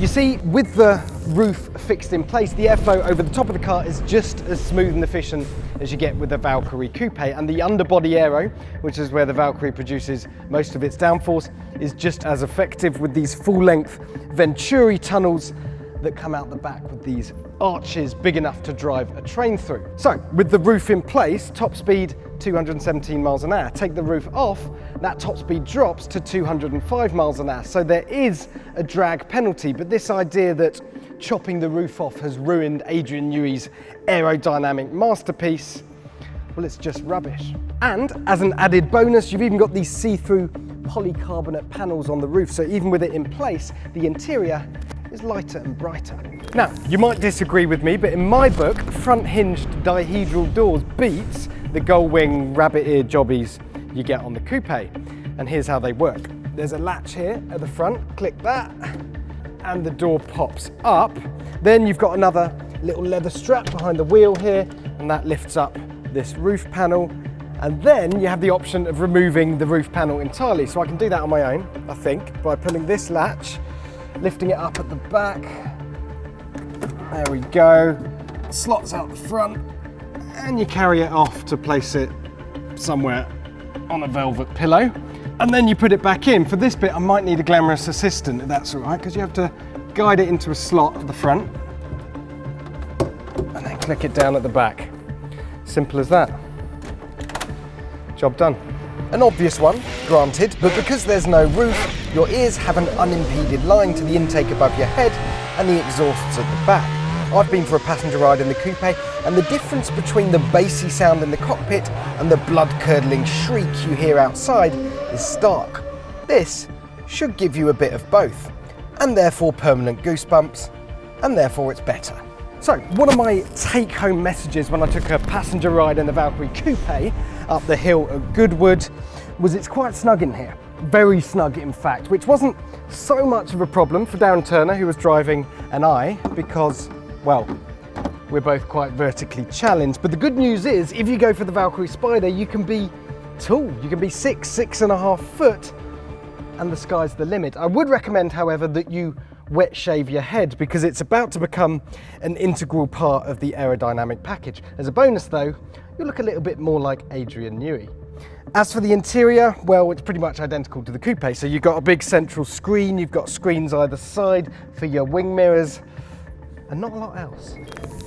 see, with the roof fixed in place, the airflow over the top of the car is just as smooth and efficient as you get with the Valkyrie Coupe, and the underbody aero, which is where the Valkyrie produces most of its downforce, is just as effective with these full-length Venturi tunnels that come out the back with these arches big enough to drive a train through. So, with the roof in place, top speed 217 miles an hour. Take the roof off, that top speed drops to 205 miles an hour. So there is a drag penalty, but this idea that chopping the roof off has ruined Adrian Newey's aerodynamic masterpiece, well, it's just rubbish. And as an added bonus, you've even got these see-through polycarbonate panels on the roof. So even with it in place, the interior is lighter and brighter. Now, you might disagree with me, but in my book, front hinged dihedral doors beats the gull-wing rabbit-ear jobbies you get on the coupe. And here's how they work. There's a latch here at the front, click that, and the door pops up. Then you've got another little leather strap behind the wheel here, and that lifts up this roof panel. And then you have the option of removing the roof panel entirely. So I can do that on my own, I think, by pulling this latch, lifting it up at the back. There we go. Slots out the front, and you carry it off to place it somewhere on a velvet pillow. And then you put it back in. For this bit, I might need a glamorous assistant, if that's all right, because you have to guide it into a slot at the front and then click it down at the back. Simple as that. Job done. An obvious one, granted, but because there's no roof, your ears have an unimpeded line to the intake above your head and the exhausts at the back. I've been for a passenger ride in the coupe, and the difference between the bassy sound in the cockpit and the blood-curdling shriek you hear outside is stark. This should give you a bit of both, and therefore permanent goosebumps, and therefore it's better. So, one of my take-home messages when I took a passenger ride in the Valkyrie Coupe up the hill at Goodwood was it's quite snug in here. Very snug, in fact, which wasn't so much of a problem for Darren Turner, who was driving, and I, because, well, we're both quite vertically challenged. But the good news is, if you go for the Valkyrie Spider, you can be tall. You can be 6.5 foot, and the sky's the limit. I would recommend, however, that you wet shave your head, because it's about to become an integral part of the aerodynamic package. As a bonus though, you'll look a little bit more like Adrian Newey. As for the interior, well, it's pretty much identical to the coupe. So you've got a big central screen, you've got screens either side for your wing mirrors, and not a lot else.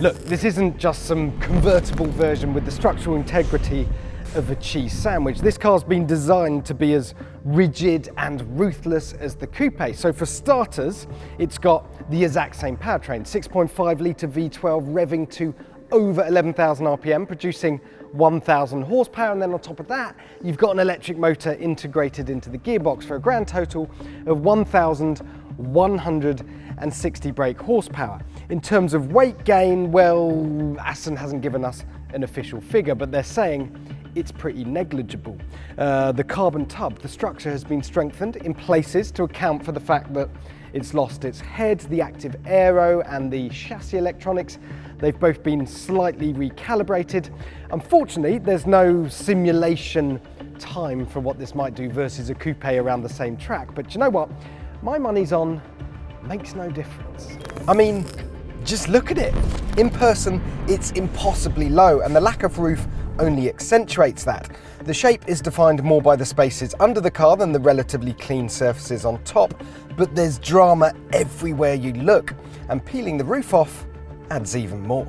Look, this isn't just some convertible version with the structural integrity of a cheese sandwich. This car's been designed to be as rigid and ruthless as the coupe. So for starters, it's got the exact same powertrain, 6.5 litre V12 revving to over 11,000 RPM, producing 1,000 horsepower. And then on top of that, you've got an electric motor integrated into the gearbox for a grand total of 1,160 brake horsepower. In terms of weight gain, well, Aston hasn't given us an official figure, but they're saying it's pretty negligible. The carbon tub, the structure has been strengthened in places to account for the fact that it's lost its head. The active aero and the chassis electronics, they've both been slightly recalibrated. Unfortunately, there's no simulation time for what this might do versus a coupe around the same track. But you know what? My money's on makes no difference. I mean, just look at it. In person, it's impossibly low, and the lack of roof only accentuates that. The shape is defined more by the spaces under the car than the relatively clean surfaces on top, but there's drama everywhere you look, and peeling the roof off adds even more.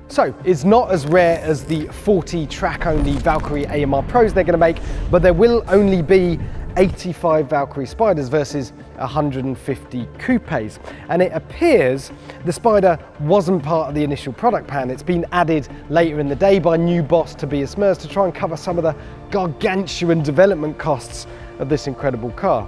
So, it's not as rare as the 40 track-only Valkyrie AMR Pros they're going to make, but there will only be 85 Valkyrie Spiders versus 150 coupes. And it appears the Spider wasn't part of the initial product plan. It's been added later in the day by new boss Tobias Merz to try and cover some of the gargantuan development costs of this incredible car.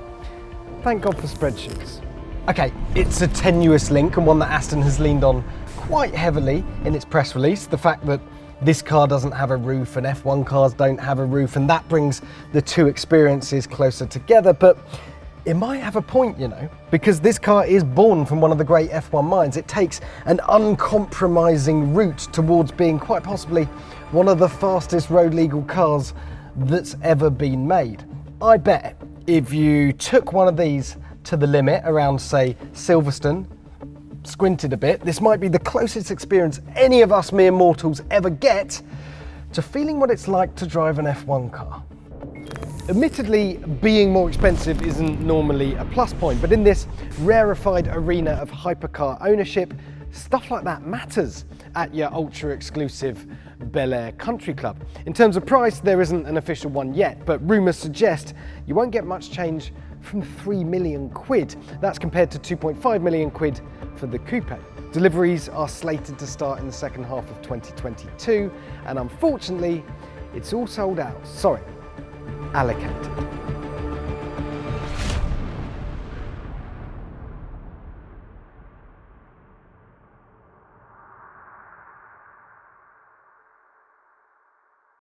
Thank God for spreadsheets. Okay, it's a tenuous link, and one that Aston has leaned on quite heavily in its press release, the fact that this car doesn't have a roof and F1 cars don't have a roof, and that brings the two experiences closer together. But it might have a point, you know, because this car is born from one of the great F1 minds. It takes an uncompromising route towards being quite possibly one of the fastest road legal cars that's ever been made. I bet if you took one of these to the limit around, say, Silverstone squinted a bit, this might be the closest experience any of us mere mortals ever get to feeling what it's like to drive an F1 car. Admittedly, being more expensive isn't normally a plus point, but in this rarefied arena of hypercar ownership, stuff like that matters at your ultra-exclusive Bel Air Country Club. In terms of price, there isn't an official one yet, but rumours suggest you won't get much change from 3 million quid. That's compared to 2.5 million quid for the coupe. Deliveries are slated to start in the second half of 2022, and unfortunately, it's all sold out. Sorry, allocated.